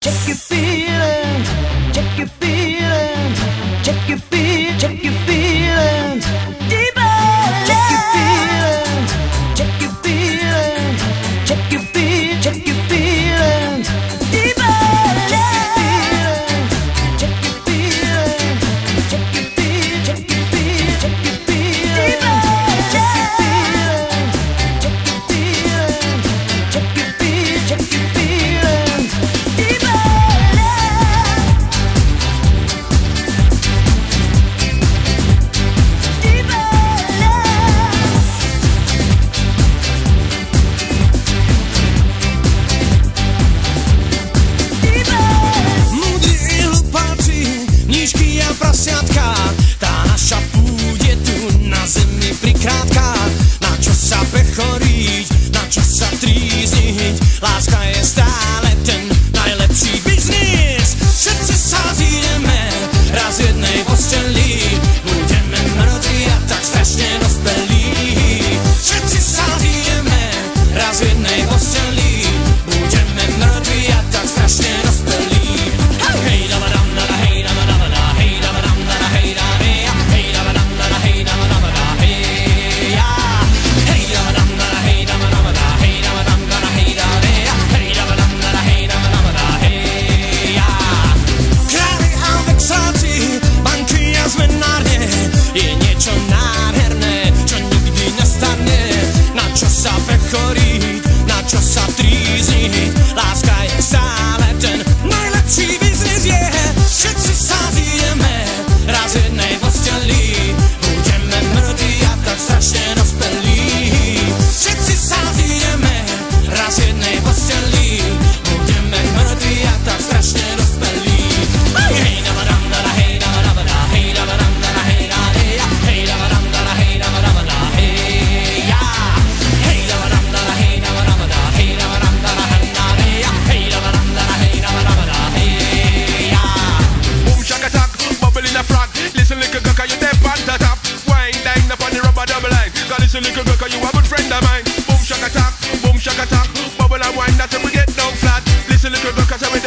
Check your feelings, check your feelings, check your feelings, check your feelings. Deeper. Check your feelings, check your feelings, check your feelings, check your feelings. Deeper. Check your feelings, check your feelings, check your feelings, check your feelings, check your feelings. Deeper. Check your feelings, check your feelings, check your feelings, check your feelings. Prasiatka, tá naša pôde tu na zemi prikrátka. Na čo sa pechoriť, na čo sa trízniť, láska je stále ten najlepší biznis. Všetci sa zídeme raz v jednej posteli, budeme mŕtvi a tak strašne dospelí. Všetci sa zídeme raz v jednej posteli, budeme mŕtvi a tak strašne dospelí. Hej, dabadam, dada, hej, dabadam, dada, hej, dabadam, dada, hej, dada, hej, dabadam, dada, hej, dabadam, dada, hej, ja. Hej, dabadam, dada, hej, dabadam, dada, hej, dabadam, dada, hej, dada, hej, dabadam, dada, hej, dabadam, dada, hej, ja. Králi a vexáci, banky a zmenárne, je niečo nádherné, čo nikdy nestarne. Na čo sa pechoriť, na čo sa trízniť, láska je stále ten najlepší biznis, je. Všetci sa zídeme raz v jednej posteli, budeme mŕtvi a tak strašne dospelí. Všetci sa zídeme raz v jednej posteli, budeme mŕtvi a tak strašne dospelí. Hej, dabadam, dada, hej, dabadam, dada, hej, dabadam, dada, hej, dada, hej, dabadam, dada, hej, dabadam, dada, hej, ja. Hej, dabadam, dada, hej, dabadam, dada, hej, dabadam, dada, hej, dada, hej, dabadam, dada, hej, dabadam, dada, hej, ja. Boom shaka tack, bubble in a frog. Listen little girl, 'cause you step on the top. Wine down upon the rubber double line. 'Cause listen little girl, 'cause you a good friend of mine. Boom shaka tack, bubble and wine. That's when we get down flat. Listen little girl, 'cause we